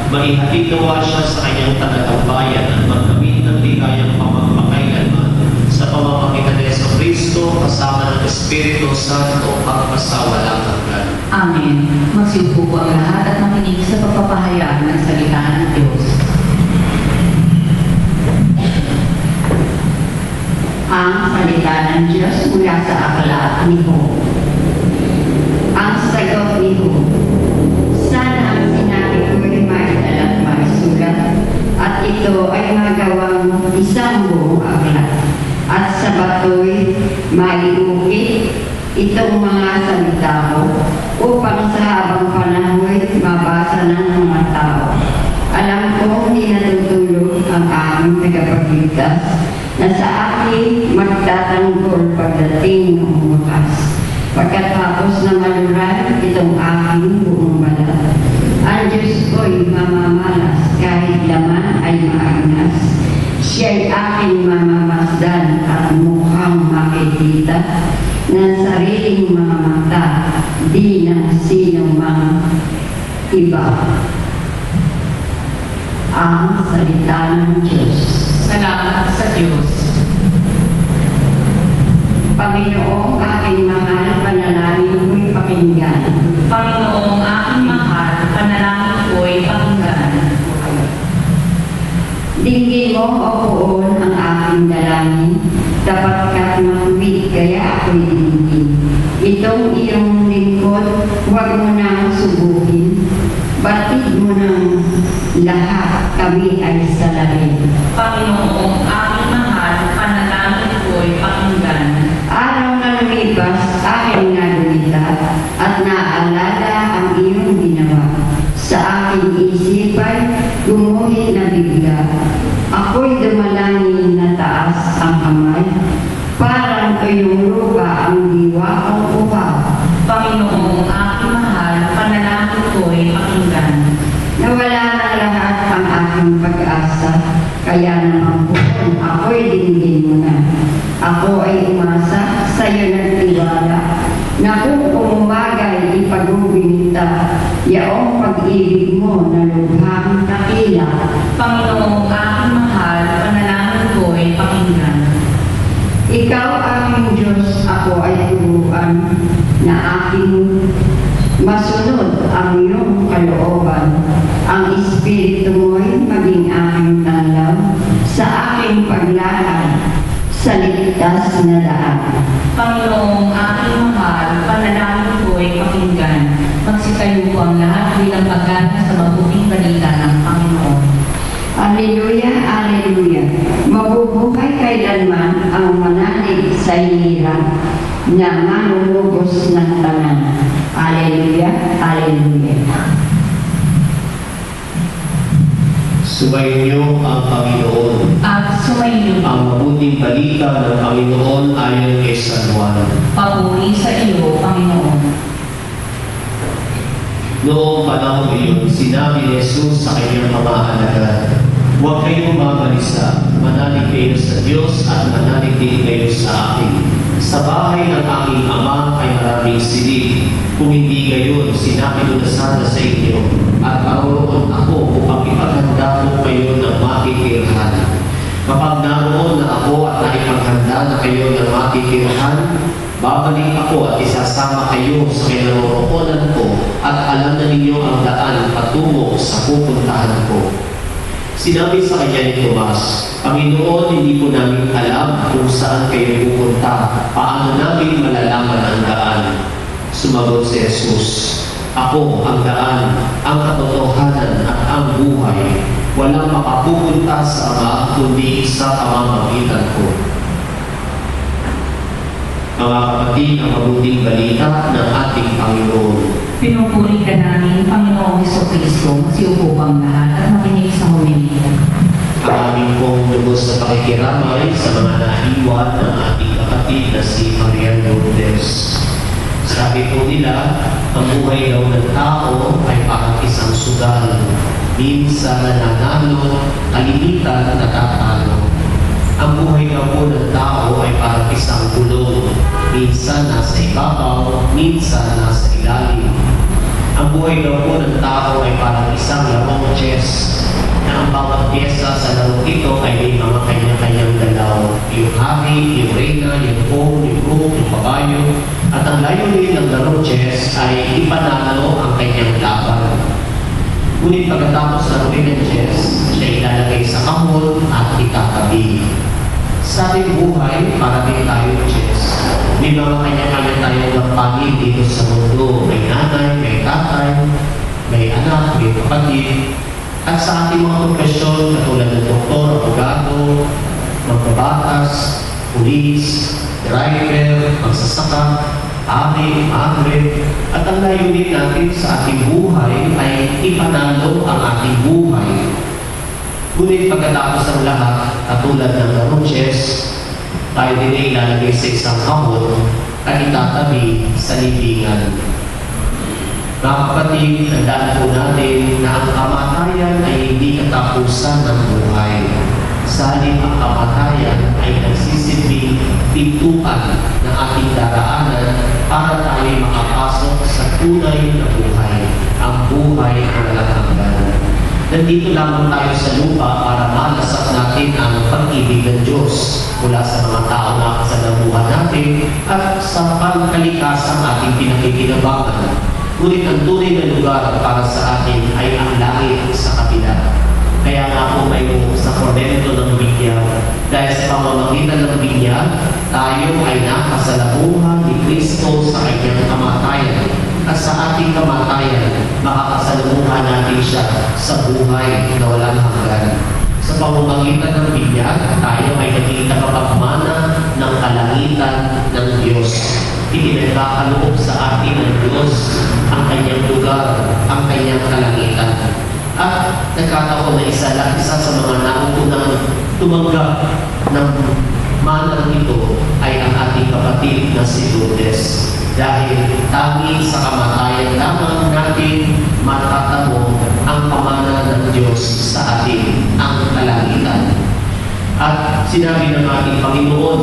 Maihatid nawa siya sa kanyang talagang bayan at magkamit ng ligayang pamagpakailanman sa pamamagitan ni Jesucristo kasama ng Espiritu Santo magpasawalang hanggan. Amen. Magsiupo po ang lahat at makinig sa pagpapahayag ng salita ng Diyos. Ang salita ng Diyos mula sa aklat ni Job. Ang sagot ni Job, sana ang sinabi ko'y maidalang maisulat at ito ay magawang isang buong aklat at sa bato'y maiukit itong mga salita ko upang sa habang panahon'y mabasa ng mga tao. Alam ko hindi natutulog ang aming tagapagligtas na sa akin magtatanggol pagdating ng wakas. Pagkatapos na maluran itong aking buong balat, ang Diyos ko'y mamamalas kahit laman ay maagnas. Siya'y aking mamamasdan at mukhang makikita ng sariling mga mata, di ng sinong mga iba. Ang salita ng Diyos. Salamat sa Diyos. Panginoong aking mahal, panalangin ko'y pakinggan. Panginoong aking mahal, panalangin ko'y pakinggan. Dinggin mo, O Poon, ang aking dalangin. Dapat ka't matuwid, kaya ako'y dinggin. Itong iyong lingkod, huwag mo nang subukin. Batid mo ng lahat, kami ay salarin. Panginoong aking mahal, panalangin ko'y pakinggan. Araw na lumipas, aking nalulita at naalala ang iyong ginawa. Sa aking isipan, gumuhit na bigla. Ako'y dumalangin na taas ang kamay. Parang tuyong lupa ang diwa kong upa. Panginoong aking mahal, panalangin ko'y pakinggan. Nawala na lahat ang aking pag-asa, kaya naman po ako'y dinggin mo na. Ako ay umasa sa iyo nagtiwala, na kung umagay ipag-ubinita, yaong pag-ibig mo na lubhang nakila. Panginoong aking mahal, panalangin ko'y pakinggan. Ikaw ang Diyos, ako ay turuan, na aking masunod ang iyong kalooban. Ang Espiritu mo'y maging aking tanaw sa aking paglalakad sa ligtas na daan. Panginoong aking mahal, panalangin ko'y pakinggan. Magsitayo po ang lahat bilang paggana sa mabuting balita ng Panginoon. Alleluia, Alleluia. Mabubuhay kailanman ang manalig sa hirap na manunugos ng tanan. Alleluia, Alleluia. Sumainyo ang Panginoon. At sumainyo Ang mabuting balita ng Panginoon ayon kay San Juan. papuri sa iyo, Panginoon. Noong panahon iyon, sinabi ni Jesus sa kanyang mga alagad, "Huwag kayong mamalisa, manalig kayo sa Diyos at manalig din kayo sa akin. Sa bahay ng aking Ama ay maraming silid. Kung hindi gayon, sinabi ko na sana sa inyo, at naroon ako upang ipaghanda ko kayo ng makikirhan. Kapag naroon na ako at naipaghanda na kayo ng makikirhan, babalik ako at isasama kayo sa kinaroroonan ko at alam na ninyo ang daan patungo sa pupuntahan ko." Sinabi sa kanya ni Tomas, "Panginoon, hindi po namin alam kung saan kayo pupunta. Paano namin malalaman ang daan?" Sumagot si Jesus, "Ako ang daan, ang katotohanan at ang buhay. Walang makapupunta sa Ama kundi sa pamamagitan ko." Mga kapatid, ang mabuting balita ng ating Panginoon. Pinupuri ka namin, Panginoong Jesucristo, masiupo ang lahat at makinig sa homilia. Ang aming pong lubos na pakikiramay sa mga naiwan ng ating kapatid na si Maria Lourdes. Sabi po nila, ang buhay daw ng tao ay parang isang sugal. Minsan nananalo, kalimitan natatalo. Ang buhay daw po ng tao ay parang isang gulong. Minsan nasa ibabaw, minsan nasa ilalim. Ang buhay daw po ng tao ay parang isang lamong chess ipanalo ang kanyang laban. Ngunit pagkatapos laruin ng chess, siya ilalagay sa kahon at itatabi. Sa ating buhay, para din tayo chess. May mga kanya-kanya tayong gampanin dito sa mundo. May nanay, may tatay, may anak, may kapatid. At sa ating mga profesyon, katulad ng doktor, abogado, magbabatas, pulis, driver, magsasaka, ari, madre, at ang layunin natin sa ating buhay ay ipanalo ang ating buhay. Ngunit pagkatapos ng lahat, katulad ng laro chess, tayo din ay ilalagay sa isang kahon at itatabi sa libingan. Mga kapatid, tandaan po natin na ang kamatayan ay hindi katapusan ng buhay. Sa halip ang kamatayan ay nagsisilbing pintuan ng ating daraanan para tayo makapasok sa tunay na buhay, ang buhay na walang hanggan. Nandito lamang tayo sa lupa para malasap natin ang pag-ibig ng Diyos mula sa mga tao na kasalamuhan natin at sa pangkalikasang ating pinakikinabangan. Ngunit ang tunay na lugar para sa atin ay ang langit sa kabila. Kaya nga po may sakramento ng bigyan. Dahil sa pamamagitan ng bigyan, tayo ay nakasalamuhan ni Kristo sa kanyang kamatayan. At sa ating kamatayan, makakasalamuhan natin siya sa buhay na walang hanggan. Sa pamamagitan ng bigyan, tayo ay naging nakapagmana ng kalangitan ng Diyos. Ipinagkakaloob sa atin ng Diyos ang kanyang lugar, ang kanyang kalangitan. At nagkataon na isa sa mga nauunang tumanggap ng manang ito ay ang ating kapatid na si Lourdes. Dahil tangi sa kamatayan lamang natin matatamo ang pamana ng Diyos sa atin, ang kalangitan. At sinabi ng ating Panginoon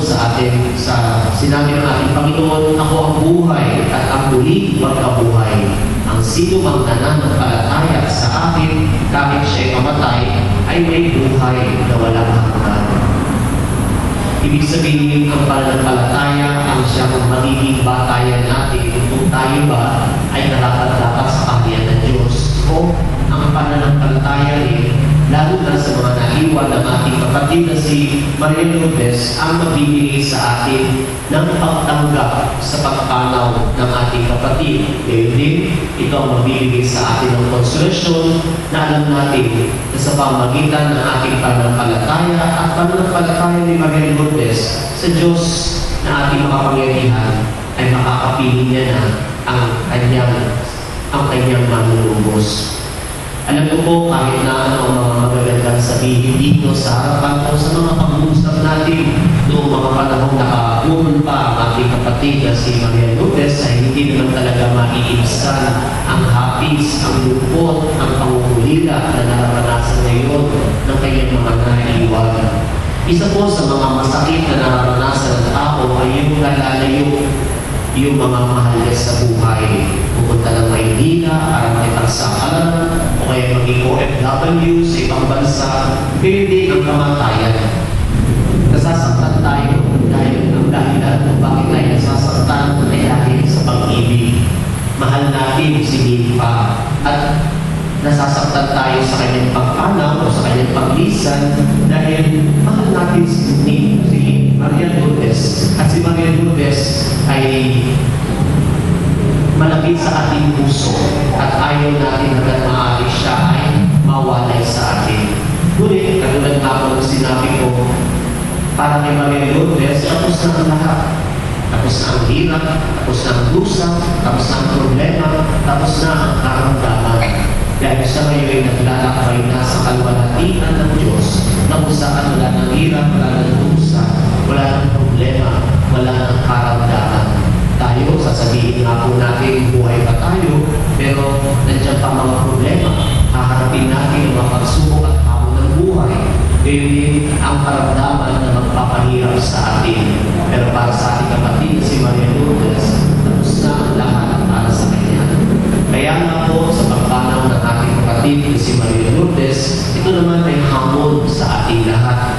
sinabi ng ating Panginoon, ako ang buhay at ang muling pagkabuhay. Ang sino mang nananampalataya sa akin, kahit siya'y mamatay, ay may buhay na walang hanggan. Ibig sabihin, ang pananampalataya ang siyang magiging batayan natin kung tayo ba ay narapat-dapat sa kaharian ng Diyos. O ang pananampalataya lalo na sa mga naiwan ng ating kapatid na si Maria Lourdes ang magbibigay sa atin ng pagtanggap sa pagpanaw ng ating kapatid. Ngayon din, ito ang magbibigay sa atin ng konsolasyon na alam natin na sa pamagitan ng ating pananampalataya at pananampalataya ni Maria Lourdes sa Diyos na ating makapangyarihan ay makakapiling niya na ang kanyang manunubos. Alam ko po, kahit na ano ang mga magagandang sabihin dito sa harapan o sa mga pag-uusap natin noong mga panahong nakaumon pa ang ating kapatid na si Maria Lourdes ay hindi naman talaga maiibsan ang hapis, ang lupot, ang pangungulila na nararanasan ngayon ng kanyang mga naiiwan. Isa po sa mga masakit na nararanasan ng tao ay yung nalalayo yung mga mahal sa buhay. Pupunta ng Maynila, para makipagsakalan, o kaya maging OFW sa ibang bansa, hindi ang kamatayan. Nasasaktan tayo dahil ang dahilan kung bakit tayo nasasaktan ay dahil sa pag-ibig. Mahal natin si Nipa at nasasaktan tayo sa kanyang pagpanaw o sa kanyang paglisan dahil mahal natin si Maria Lourdes. At si Maria Lourdes ay malapit sa ating puso at ayaw natin hanggang maaari siya ay mawalay sa atin. Ngunit, katulad nga po ng sinabi ko, para kay Maria Lourdes, tapos na ang lahat. Tapos na ang hirap, tapos na ang dusa, tapos na ang problema, tapos na ang karamdaman. Dahil siya ngayon ay naglalakbay na sa kalwalhatian ng Diyos na kung saan wala ng hirap, wala ng dusa, wala ng problema, wala ng karamdaman. Tayo, sasabihin nga po natin, buhay pa tayo, pero nandiyan pa mga problema. Haharapin natin ang mga pagsubok at hamon ng buhay. Ngayon din ang karamdaman na magpapahirap sa atin. Pero para sa ating kapatid, si Maria Lourdes, tapos na ang lahat para sa kanya. Kaya nga po, sa pagpanaw ng ating kapatid, si Maria Lourdes, ito naman ay hamon sa ating lahat.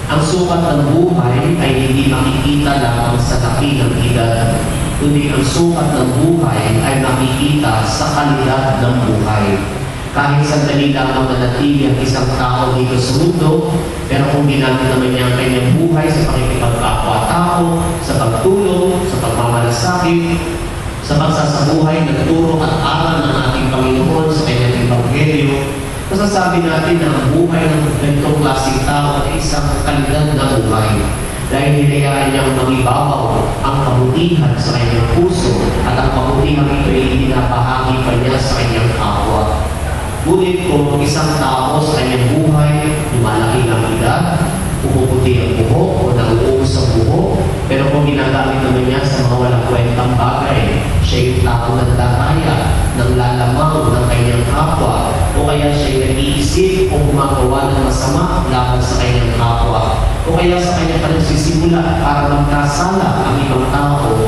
Ang sukat ng buhay ay hindi makikita lamang sa laki ng edad. kundi ang sukat ng buhay ay makikita sa kalidad ng buhay. Kahit sandali lamang nanatili ang isang tao dito sa mundo, pero kung ginamit naman niya ang kanyang buhay sa pakikipagkapwa-tao, sa pagtulong, sa pagmamalasakit, sa pagsasabuhay, nagturo at aral ng ating Panginoon sa kanyang Ebanghelyo, masasabi natin na ang buhay ng ganitong klaseng tao ay isang kalidad na buhay. Dahil hinayaan niyang magibabaw ang kabutihan sa kanyang puso at ang kabutihan ito ay pinapahagi pa niya sa kanyang kapwa. Ngunit kung isang tao sa kanyang buhay, lumalaki ng edad, pumuputi ang buhok o nauubos ang buhok, pero kung ginagamit naman niya sa mga walang kwentang bagay, siya yung tao ng daraya, ng lalamang ng kanyang kapwa, o kaya siya nag-iisip o gumagawa ng masama laban sa kanyang kapwa, o kaya sa kanya pa nagsisimula para magkasala ang ibang tao,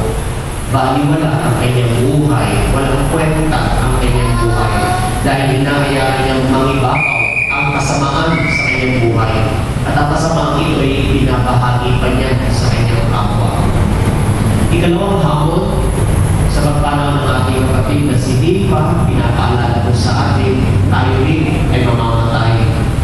baliwala ang kanyang buhay, walang kwenta ang kanyang buhay, dahil hinahayaan niyang mangibabaw ang kasamaan sa kanyang buhay, at ang kasamaang ito ay pinabahagi pa niya sa kanyang kapwa. Ikalawang hamon sa pagpanaw ng ating kapatid na si Nimpa, pinapaalala ko sa atin, tayo rin ay mamamatay.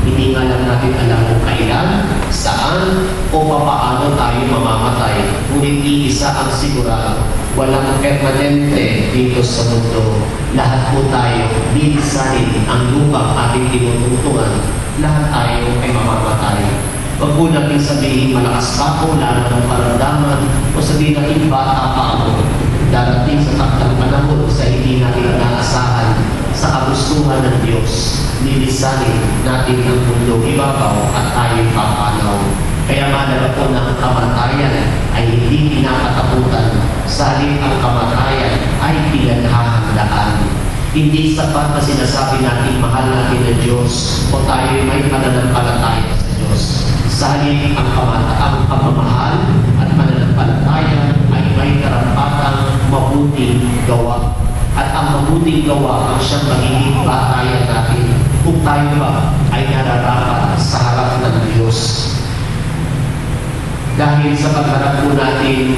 Hindi nga lang natin alam kung kailan, saan, o papaano tayo mamamatay. Ngunit iisa ang sigurado, walang permanente dito sa mundo. Lahat po tayo, bilisanin ang lupang ating tinutungtungan. Lahat tayo ay mamamatay. Huwag po natin sabihin malakas pa ako, lalo ng paramdaman, o sabihin natin bata pa ako. Darating sa takdang panahon sa hindi natin inaasahan, sa kagustuhan ng Diyos, lilisanin natin ang mundo ibabaw at tayo papanaw. Kaya mahalaga po na ang kamatayan ay hindi pinakatakutan, salit ang kamatayan ay pinaghahandaan. Hindi sapat na sinasabi natin mahal natin ng Diyos o tayo may pananampalataya sa Diyos. Salit ang pamamahal at pananampalataya ay may karapatang mabuting gawa. At ang mabuting gawa ang siyang magiging batayan natin kung tayo ba ay nararapat sa harap ng Diyos. Dahil sa pagharap po natin,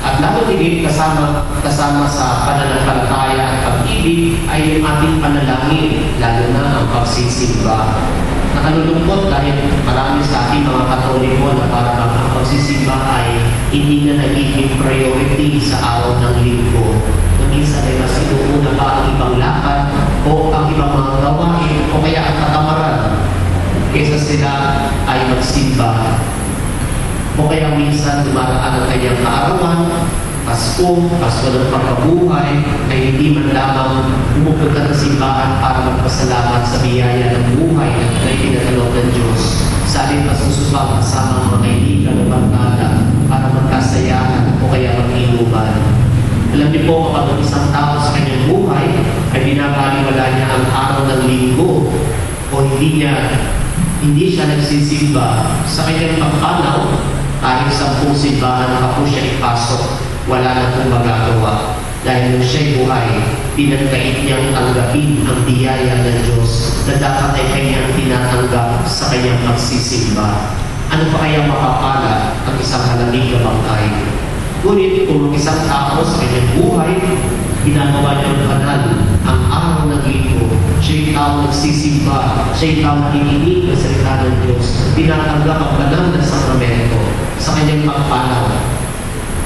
at lalo tigil kasama sa pananampalataya at pag-ibig ay yung ating panalangin, lalo na ang pagsisimba. Nakalulungkot dahil marami sa ating mga Katoliko na parang ang pagsisimba ay hindi na nagiging priority sa araw ng linggo. Minsan ay mas inuuna pa ang ibang lakad o ang ibang mga gawain o kaya ang katamaran kaysa sila ay magsimba. O kaya minsan dumaraan ang kanyang kaarawan, Pasko ng pagkabuhay, ay hindi man lamang pumupunta ng simbahan para magpasalamat sa biyaya ng buhay na ipinadalog ng Diyos. Sabi pa susubang kasama ang mga kaibigan o barkada para magkasayahan o kaya mag-inuman. Alam niyo po kapag isang tao sa kanyang buhay ay binabaliwala niya ang araw ng linggo o hindi siya nagsisimba sa kanyang pagpanaw, kahit 10 simbahan na po siya ipasok, wala na pong magagawa. Dahil nung siya'y buhay, pinagkait niyang tanggapin ang biyaya ng Diyos na dapat ay kanyang tinatanggap sa kanyang pagsisimba. Ano pa kaya mapapala ang isang halamig na bangkay? Ngunit kung isang tao sa kanyang buhay, ginagawa niya ang banal, ang araw ng linggo, siya'y tao nagsisimba, siya'y tao nakikinig ng salita ng Diyos, tinatanggap ang banal na sakramento sa kanyang pagpanaw,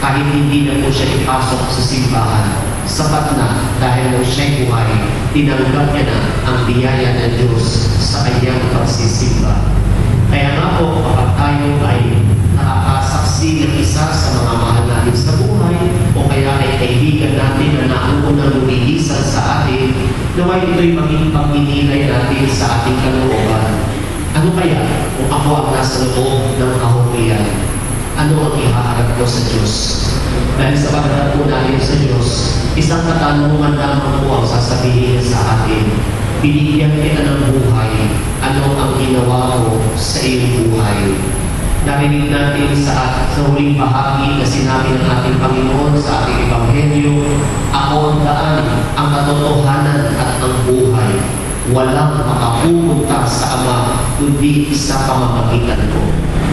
kahit hindi na po siya ipasok sa simbahan, sapat na dahil nung siya'y buhay, tinanggap niya na ang biyaya ng Diyos sa kanyang pagsisimba. Kaya nga po, kapag tayo ay nakakasaksi ng isa sa mga mahal natin sa buhay o kaya ay kaibigan natin na naunang lumilisan sa atin, naway ito'y maging pagninilay natin sa ating kalooban. Ano kaya kung ako ang nasa loob ng kahuriyan? Ano ang ihaharap ko sa Diyos? Dahil sa pagharap po natin sa Diyos, isang katanungan lamang po ang sasabihin sa atin. Binigyan kita ng buhay, ano ang ginawa mo sa iyong buhay? Narinig natin sa huling bahagi na sinabi ng ating Panginoon sa ating Ebanghelyo, ako ang daan, ang katotohanan at ang buhay. Walang makapupunta sa Ama kundi sa pamamagitan ko.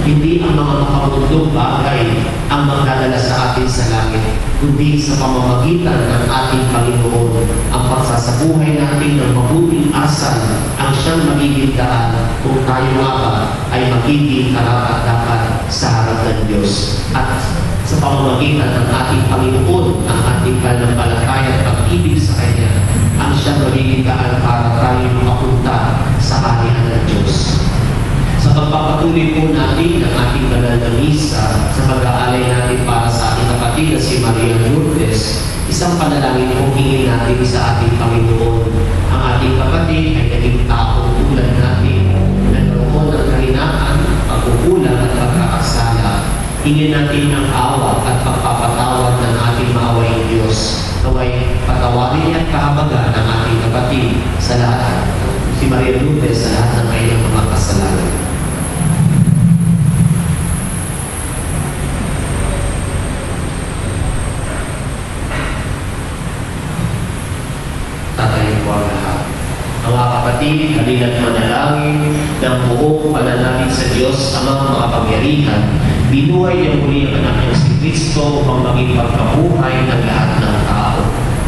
Hindi ang mga makamundong bagay ang magdadala sa atin sa langit, kundi sa pamamagitan ng ating Panginoon. Ang pagsasabuhay natin ng mabuting asal ang siyang magiging daan kung tayo nga ba ay magiging karapat-dapat sa harap ng Diyos. At sa pamamagitan ng ating Panginoon, ang ating pananampalataya at pag-ibig sa Kanya, ang siyang magiging daan para tayo makapunta sa kaharian ng Diyos. Sa pagpapatuloy po natin ng ating banal na misa, sa pag-aalay natin para sa ating kapatid na si Maria Lourdes, isang panalangin po hingin natin sa ating Panginoon. Ang ating kapatid ay naging taong tulad natin, nagkaroon ng kahinaan, pagkukulang at pagkakasala. Hingin natin ang awa at pagpapatawad ng ating maawaing Diyos. Naway patawarin niya at kahabagan ng ating kapatid sa lahat. Si Maria Lourdes sa lahat ng kanyang mga kasalanan. Tatayin po ang lahat. Mga kapatid, halina't manalangin ng buong pananalig sa Diyos amang makapangyarihan. Binuhay niya muli ang anak niyang si Kristo upang maging pagkabuhay ng lahat ng tao.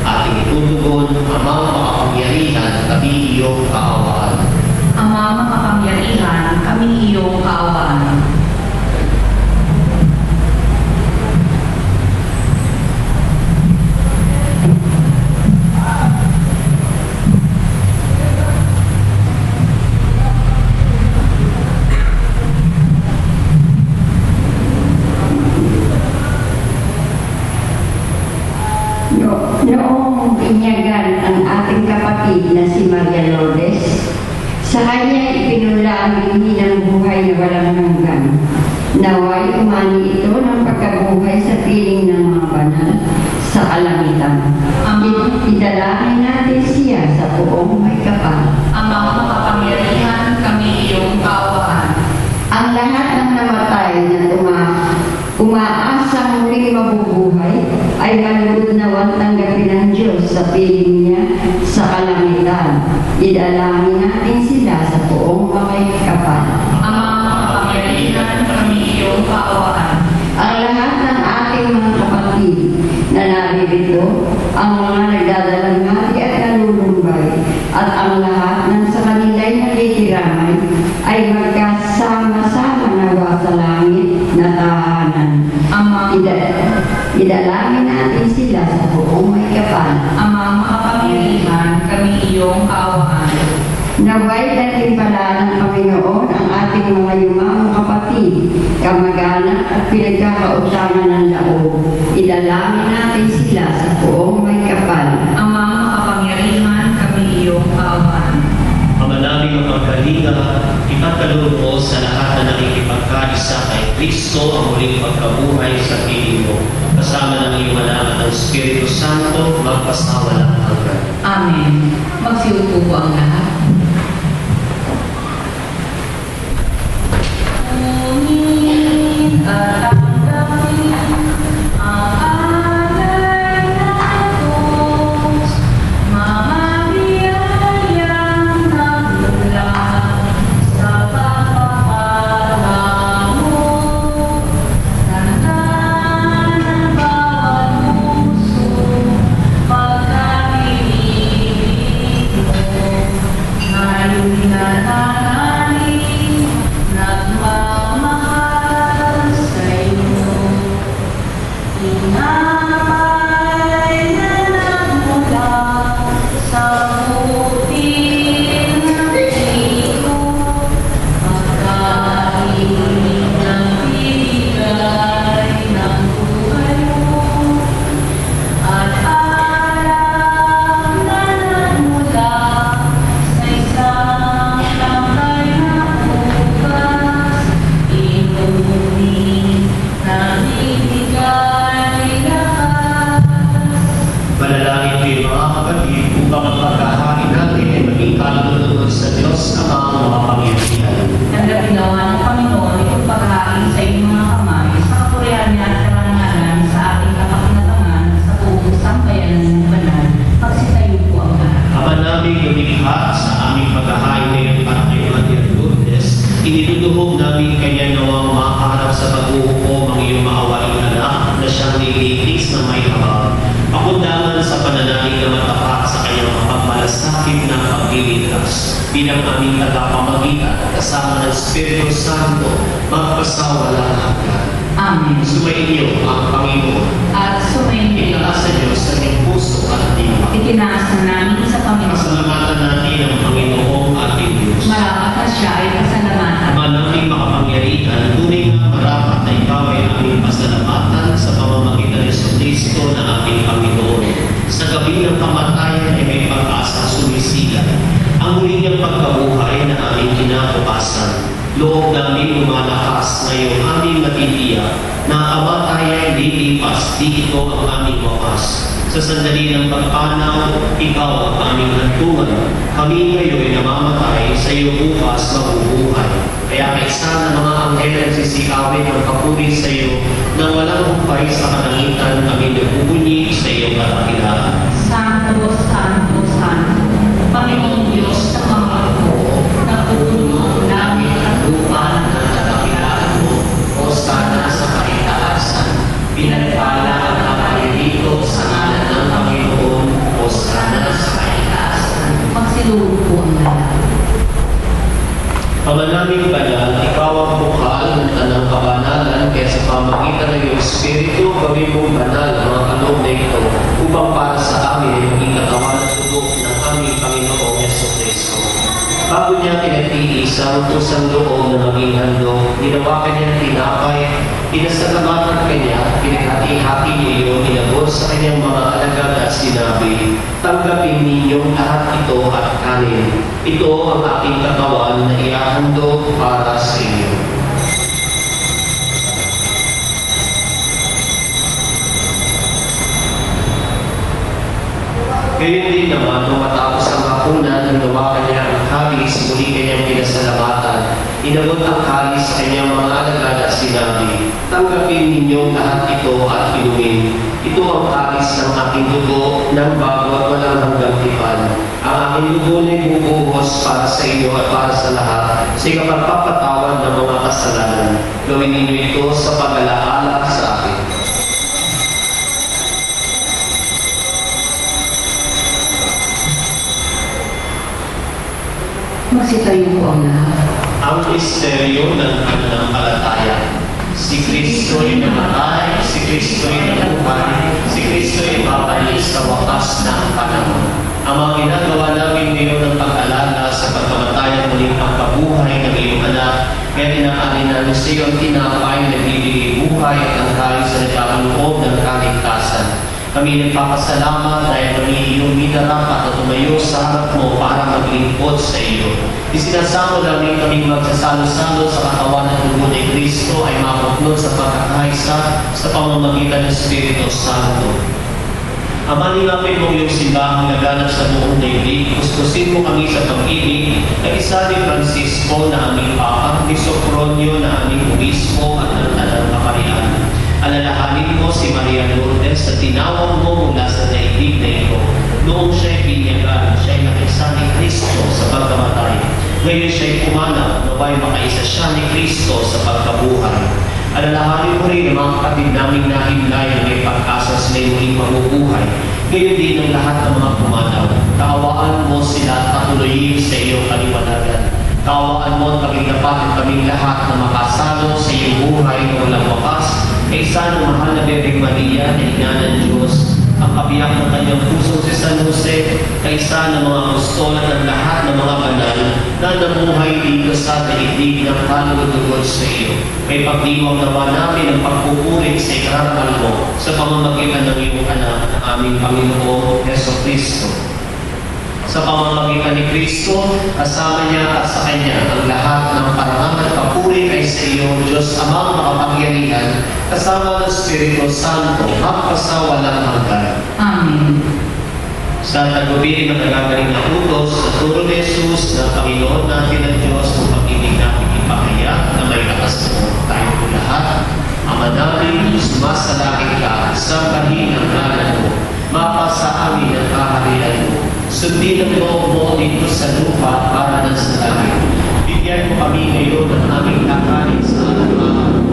Ating itutugon, amang makapangyarihan, kami iyong kaawaan. Ama makapangyarihan, kami iyong kaawaan. Noong inyagan ang ating kapatid na si Maria Lourdes, sa kanya ipinula ang ng buhay na walang hanggan. Naway umani ito ng pagkabuhay sa piling ng mga banal sa kalangitan. Idalangin natin siya sa buong may kapal. Ama makapangyarihan, kami iyong kaawaan. Ang lahat ng namatay na umaasang muling mabubuhay ay malugod na tanggapin ng Diyos sa piling niya sa kalangitan. Idalangin natin sila sa buong may kapal. Ama makapangyarihan, kami iyong kaawaan. Ang lahat ng ating mga kapatid na naririto, ang mga nagdadalang hati at nalulumbay, at ang lahat ng sa kanila'y nakikiramay, ay magkasama-sama nawa sa langit na tahanan. Ama, Idalangin natin sila sa buong may kapal. Ama makapangyarihan, kami iyong kaawaan. Naway dating pala ng Panginoon ang ating mga yumang kapatid, kamag-anak at pinagkakautangan ng loob. Idalangin natin sila sa buong may kapal. Ama makapangyarihan, kami iyong kaawaan. Ama namin ang pagkaliga, ipagkaloob mo sa lahat na nakikipagkaisa kay Kristo ang muling pagkabuhay sa piling mo. Kasama ng iyong anak ng Espiritu Santo, magpasawalang hanggan. Amen. Magsiupo po ang lahat. Amin. At tanggapin ang alay na Diyos, mamamiyayang nagmula sa pagpapala mo. Tandaan ang bawat puso, pagkakinig mo, ngayon na nanalig, nagmamahal sa'yo. Inapay na nagmula sa puting ng ito, pagkain ng bigay ng buhay mo, at alam na nagmula sa isang tangkay na bukas, inumin na bibigay lakas. Manalangin kayo mga kapatid upang ang pagkahain natin ay maging kalulunod sa Diyos na mga makapangyarihan. Tanggapin nawa ng Panginoon itong paghahain sa inyong mga kamay sa kapurihan niya at karangalan sa ating kapakinabangan sa buong sambayanan ng banal. Magsitayo po ang lahat. Ama namin lumikha sa aming pagkahain ngayon para kay Maria Lourdes, iniluluhog namin kanya nawang sa paghuhukom ang iyong maawaing anak na siyang nilitis na may habag. Pakundangan sa pananalig na matapat sa kanyang mapagmalasakit na pagliligtas. Bilang aming tagapamagitan, kasama ng Espiritu Santo, magpasawalang hanggan. Amen. Sumainyo ang Panginoon. At sumainyo, Itaas sa Diyos sa inyong puso at diwa. itinaasan namin sa Panginoon. Pasalamatan natin ang Panginoong ating Diyos. Marapat na siya ay pasalamatan. Manaming makapangyarihan, tunay na marapat na ikaw ay aming pasalamatan sa pamamagitan ni Kristo na aming Panginoon. Sa gabi ng kamatayan ay may pag-asa sumisigat. Ang muli niyang pagkabuhay na aming kinabukasan. Loob namin lumalakas ngayong aming matitiyak na ang kamatayan lilipas, di ito ang aming wakas. Sa sandali ng pagpanaw, ikaw ang aming hantungan. Kami ngayon ay namamatay, sa iyo bukas mabubuhay. Kaya kaisa ng mga anghel ang sisikawin ng papuri sa iyo nang walang humpay sa kalangitan kami nagbubunyi sa iyong kadakilaan. Santo, Santo, Santo, Panginoong Diyos ng mga ako, na puno namin ang lupa ng kadakilaan mo, o sana sa kaitaasan. Pinagpala ang kapay dito sa ngalan ng Panginoon, o sana sa kaitaasan. Magsiluro po ang lahat. Pamanaming banal, ikaw ang bukal ng tanang kabanalan, kaya sa pamagitan ng iyong Espiritu, gawin mong banal ang mga kaloob na ito, upang para sa amin ay maging katawan at tubok ng aming Panginoong Jesucristo. Bago niya tinatiis ang kusang loob na maging handog, ginawa kanya ng tinapay, pinasalamatan kanya, pinaghati-hati niya iyon, inabot sa kanyang mga alagad at sinabi, tanggapin ninyong lahat ito at kanin. Ito ang aking katawan na iahandog para sa inyo. Gayon din naman, nung matapos ang hapunan, nang nawakan niya ang kalis, muli kanyang pinasalamatan. Inabot ang kalis sa kanyang mga alagad at sinabi, tanggapin ninyong lahat ito at inumin. Ito ang kalis ng aking dugo ng bago at walang hanggang tipan. Ang aking dugo na ibubuhos para sa inyo at para sa lahat sa ikapagpapatawad ng mga kasalanan. Gawin ninyo ito sa pag-alaala sa akin. Magsitayo po ang lahat. Ang misteryo ng pananampalataya. Si Kristo ay namatay, si Kristo ay nabuhay, si Kristo ay babalik sa wakas ng panahon. Ang mga ginagawa namin ngayon ng pag-alala sa pagkamatayan muling pagkabuhay ng iyong anak, kaya tinakanin namin sa iyo ang tinapay na nagbibigay buhay at ang kain sa nagkakaloob ng kaligtasan. Kami nagpapasalamat dahil kami iyong minarapat at tumayo sa harap mo para maglingkod sa iyo. Isinasamo namin kaming magsasalo-salo sa katawan at dugo ni Kristo ay mapuklod sa pagkakaisa sa pamamagitan ng Espiritu Santo. Ama, nilapit mo iyong simbahang naganap sa buong daigdig. Kuskusin mo kami sa pag-ibig na isa ni Francisco na aming Papa, ni Sopronio na aming Obispo at ng Tanang Kaparian. Alalahanin mo si Maria Lourdes sa tinawag mo mula sa daigdig na ito. Noong siya'y binyagan, siya'y nakisa ni Kristo sa pagkamatay. Ngayon siya'y pumanaw, nawa'y makaisa siya ni Kristo sa pagkabuhay. Alalahanin mo rin ang mga kapatid naming nahimlay na may pag-asa sa muling mabubuhay. Ngayon din ang lahat ng mga pumanaw. Kaawaan mo sila at patuloyin sa iyong kaliwanagan. Kaawaan mo at kaming dapat at kaming lahat na makasalo sa iyong buhay na walang wakas. Kaisa ng mahal na Bebeng Maria na ina ng Diyos, ang kabiyak ng kanyang puso si San Jose, kaisa ng mga apostol at ng lahat ng mga banal na namuhay dito sa daigdig ng kalulugod sa iyo. May pagdiwang nawa namin ang pagpupurik sa ikarangal mo sa pamamagitan ng iyong anak na aming Panginoong Jesucristo. Sa pamamagitan ni Kristo, kasama niya at sa Kanya ang lahat ng parangal at papuri ay sa iyo, Diyos Amang makapangyarihan, kasama ng Espiritu Santo, magpasawalang hanggan. Amen. Sa tagubilin ng nagagaling na utos sa turo ni Jesus na Panginoon natin at Diyos ng pag-ibig natin ipahayag na may lakas mo tayo po lahat. Ama namin, sumasalangit ka, sambahin ang ngalan mo, mapasa amin ang kaharian mo. Sundin ang loob mo dito sa lupa para na sa langit. Bigyan mo kami ngayon ng aming kakanin sa araw-araw.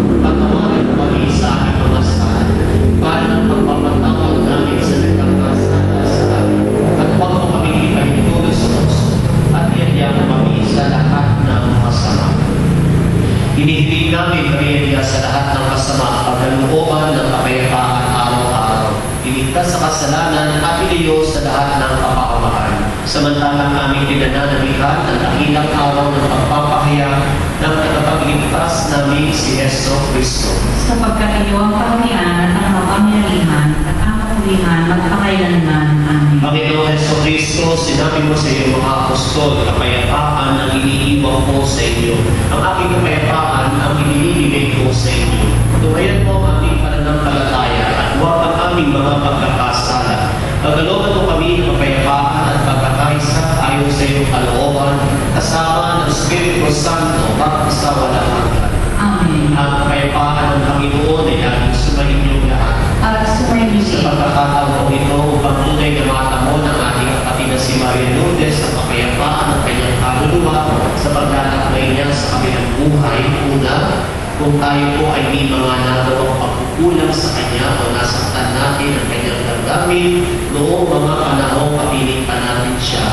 Ibigin namin kami sa lahat ng kasama, pagkalooban ng kapayapaan araw-araw. Iligtas sa kasalanan at iliyos sa lahat ng kapahamakan. Samantalang aming pinananalihan ang dakilang araw ng pagpapahiya ng tagapagligtas namin si Yeso Cristo. Sapagkat iyo ang kaharian at ang kapangyarihan at ang kapulihan magpakailanman. Amen. Panginoon Yeso Cristo, sinabi mo sa iyong mga apostol, kapayapaan ang iniiwan ko sa inyo. Ang aking kapayapaan ang ibinibigay ko sa inyo. Tumayan mo ang aming pananampalataya at huwag ang aming mga pagkakasala. Pagkalooban mo kami ng kapayapaan at pagkakaisa ayon sa iyong kalooban, kasama ng Espiritu Santo at sa walang hanggan. Amen. Ang kapayapaan ng Panginoon ay laging sumayin niyong lahat. At sumayin Sa pagkakataon ito, upang tunay na matamo ng ating kapatid na si Maria Lourdes ang kapayapaan ng kanyang kaluluwa sa paglalakbay niya sa kabilang buhay. Una, kung tayo po ay may mga nagawang pagkukulang sa kanya o nasaktan natin ang kanyang damdamin, noong mga panahon kapiling pa natin siya.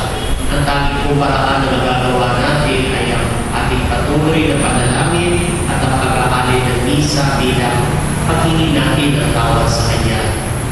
Ang tanging po paraan na magagawa natin ay ang ating patuloy na panalangin at ang pag-aalay ng misa bilang paghingi natin ang tawad sa kanya.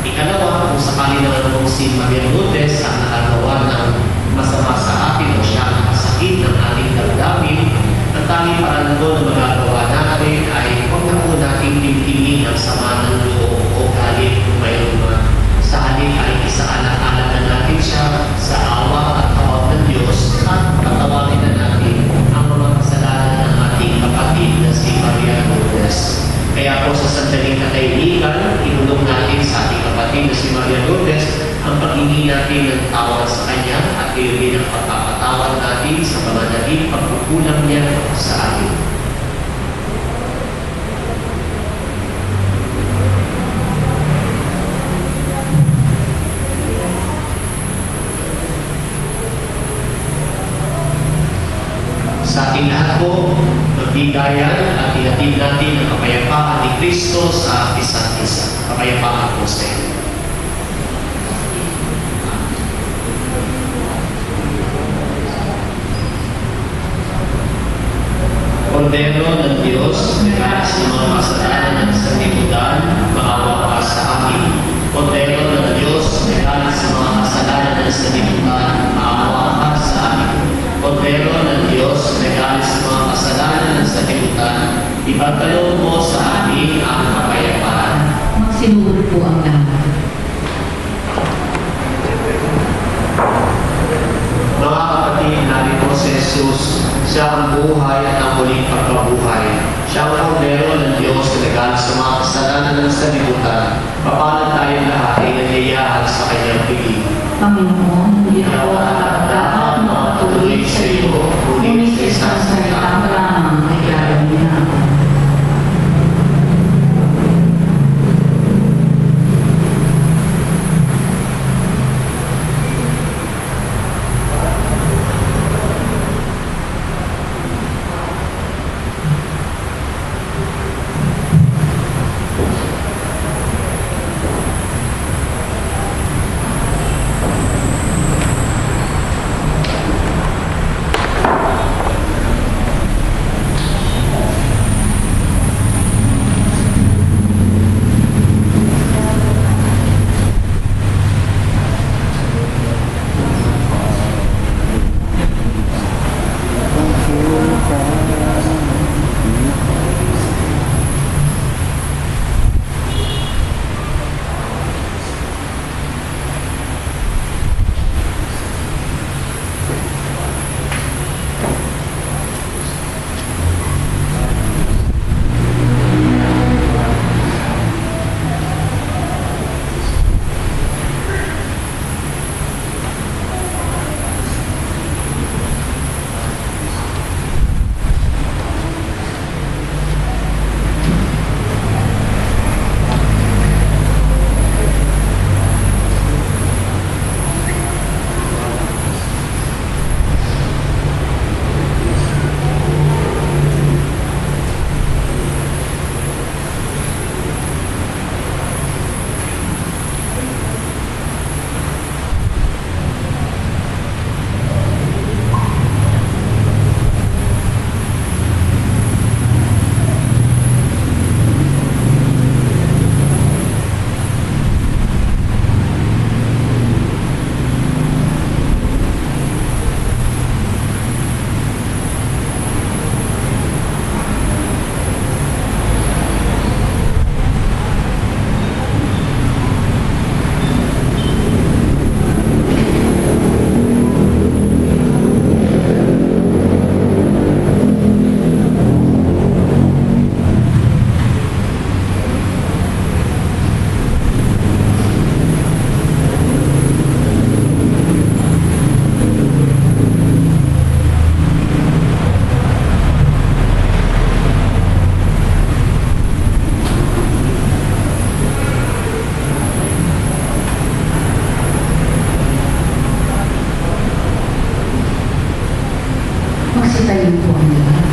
Ikalawa, kung sakali naman kung si Maria Lourdes ang nakagawa ng masama sa atin o siya ang kasakit ng ating damdamin, ang tanging paraan po na magagawa natin ay huwag na po natin tingtingin ang sama ng loob o galit kung mayroon man. Sa halip ay isaalang-alang na natin siya sa awa at tawag ng Diyos at patawagin na natin ang mga kasalanan ng ating kapatid na si Maria Lourdes. Kaya po sa sandaling katahimikan, inulong natin sa ating kapatid na si Maria Lourdes ang paghingi natin ng tawad sa kanya at gayon din ang pagpapatawad natin sa mga naging pagkukulang niya sa atin. Sa ating lahat po, magbigayan at tinatid natin ang kapayapaan ni Kristo sa isa't isa. Kapayapaan po sa inyo. Kordero ng Diyos, nagkakas sa mga kasalanan ng sanlibutan, maawa ka sa amin. Kordero ng Diyos, nagkakas sa mga kasalanan ng sanlibutan, maawa ka sa amin. Kordero ng Diyos, nagkakas sa mga kasalanan ng sanlibutan, ipagkaloob mo sa amin ang kapayapaan. Magsinuhod po ang lahat. Mga kapatid, narito si Jesus. Siya ang buhay at ang muling pagkabuhay. Siya ang kordero ng Diyos na nagkakas sa mga kasalanan ng sanlibutan. Papalag tayong lahat ay nanyayahan sa kanyang piling. Panginoon, hindi ako dapat makatuloy sa iyo, ngunit isang salita mo lamang ay gagawin na ako. Magsitayo po ang lahat.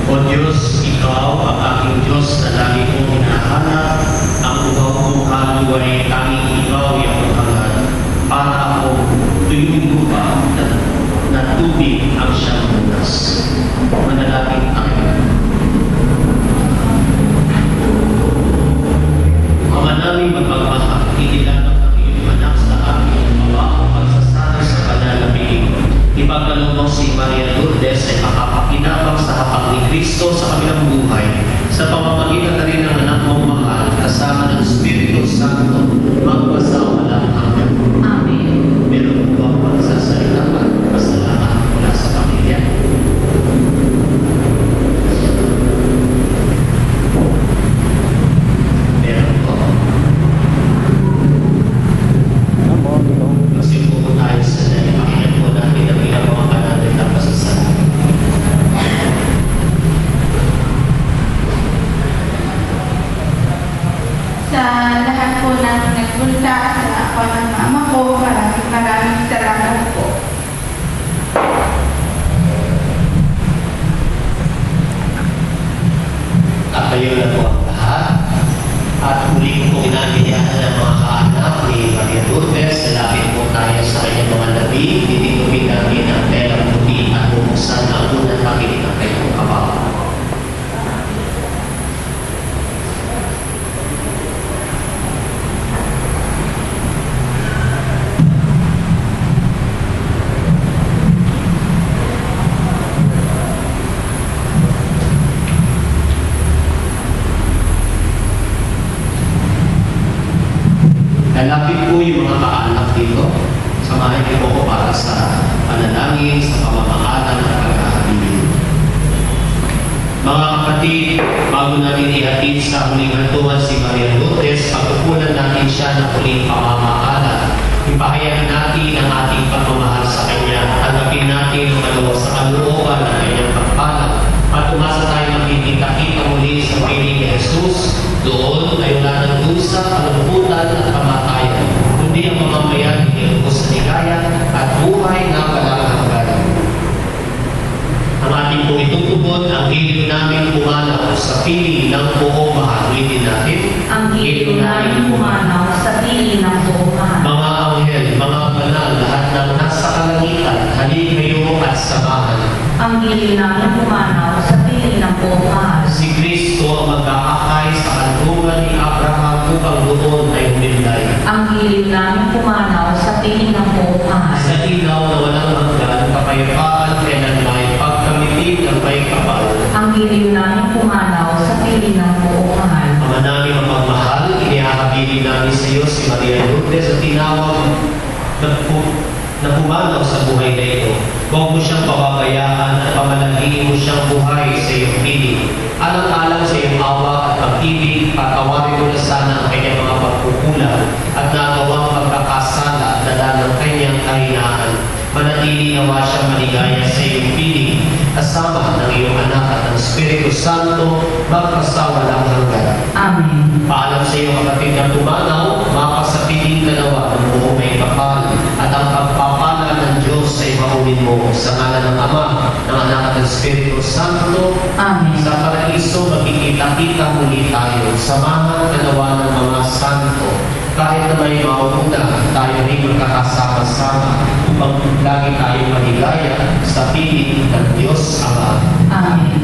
O Diyos, Ikaw ang aking Diyos na lagi kong hinahanap. Ang ugaw kong kaluway, tanging Ikaw ang hangat. Para ako tuyong lupa na tubig ang siyang lunas. Manalangin tayo. Ama namin magpagmahal, inilalang ng iyong anak sa amin ang mga pagsasama sa banal na piling. Ipagkaloob si Maria Lourdes ay makapakinabang sa hapag ni Kristo sa kanilang buhay sa pamamagitan na rin ng anak mong mahal kasama ng Espiritu Santo magpasawalang hanggan. Amen. Meron po ang pagsasalita at pasalamat mula sa pamilya. Meron po. Kasi po tayo sa naipakinan po natin ang ginagawa ka natin na pasasalamat. Sa lahat po natin nagpunta, sa ako ng mama ko, maraming salamat po. At kayo na po ang lahat. At muli ko po inanyayahan ng mga kaanak ni Maria Lourdes. Lalapit po tayo sa kanyang mga labi. Titipin namin ang pelang puti at bumuksan ang unang pakinig ng kanyang kabawa. Lalapit po yung mga kaanak dito. Samahan niyo po ko para sa panalangin, sa pamamahalan at pagkakabilin. Mga kapatid, bago natin ihatid sa huling hantungan si Maria Lourdes, pagkukunan natin siya ng huling pamamahalan. Ipahayag natin ang ating pagmamahal sa Kanya. Tanggapin natin ang dalawa sa kalooban ng Kanyang pagpalang. At umasa tayo magkikita-kita muli sa piling ni Jesus. Doon ay wala ng dusa, kalungkutan at kamatayan. Kundi ang mamamayan ni Lubos sa ligaya at buhay na walang hanggan. Ang ating po itutubod, ang hiling namin pumanaw sa piling ng buong mahal. Ulitin natin. Ang hiling namin pumanaw sa piling ng buong mahal. Mga anghel, mga banal, lahat ng nasa kalangitan, halin kayo at samahan. Ang hiling namin pumanaw sa piling ng buong mahal. Si Kristo ang mag-aakay sa kanlungan ni Abraham upang doon ay humilay. Ang hiling namin pumanaw sa piling ng buong mahal. Sa ilaw na walang hanggan, kapayapaan kailan may pagkamitin ng may kapal. Ang hiling namin pumanaw sa piling ng buong mahal. Ama namin mapagmahal, inihahabili namin sa iyo si Maria Lourdes at tinawag na pumanaw sa buhay na ito. Huwag mo siyang pababayaan at pamalangin mo siyang buhay sa iyong piling. Alang-alang sa iyong awa at pag-ibig, patawarin mo na sana ang kanyang mga pagkukulang at nagawang pagkakasala at dala ng kanyang kahinaan. Manatili nawa siyang maligaya sa iyong piling, kasama ng iyong anak at ng Espiritu Santo, magpasawalang hanggan. Amen. Paalam sa iyo kapatid na tumanaw, mapasapiling ka nawa ng buong may kapal at ang pagpapala ng Diyos ay maulin mo sa ngalan ng Ama, ng Anak at ng Espiritu Santo. Amen. Sa paraiso, magkikita-kita muli tayo. Samahan ka nawa ng mga santo. Kahit na may mauna, tayo rin magkakasama-sama upang lagi tayo maligaya sa piling ng Diyos Ama. Amen.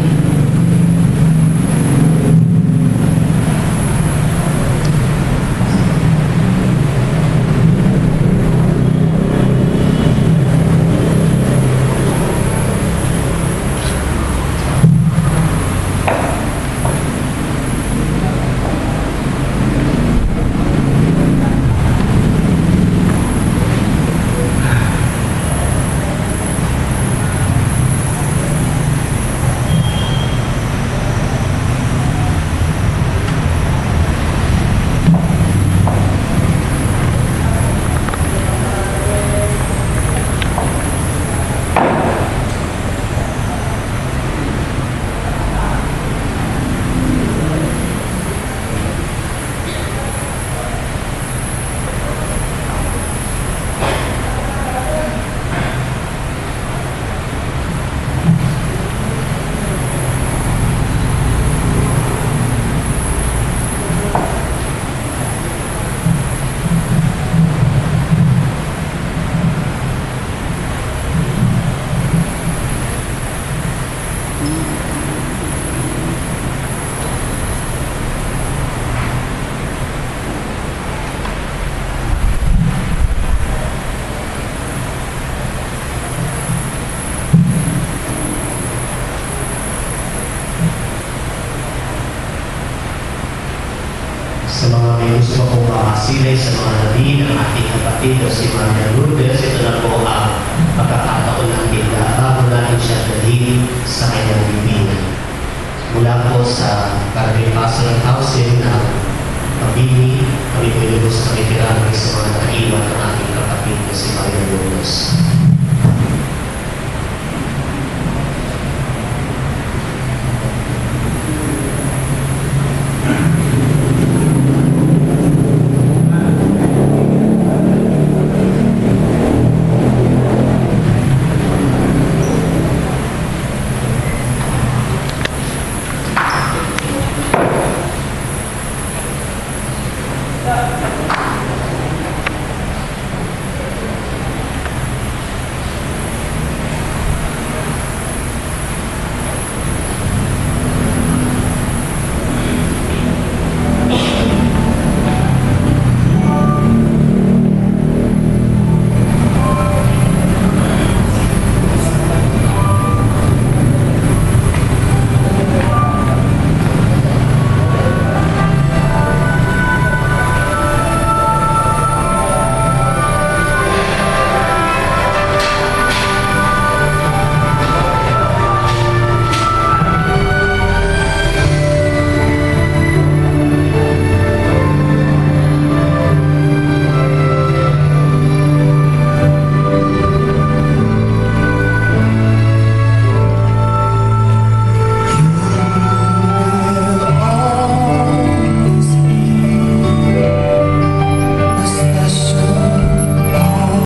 pa po makasilay sa mga nabi ng ating kapatid na si Maria Lourdes. Ito na po ang pagkakataon natin na bago natin siya dalhin sa kanyang libingan. Mula po sa Carmen Pastoral Housing na Pabini, kami po ilubos na itinanong sa mga naiwan ng ating kapatid na si Maria Lourdes.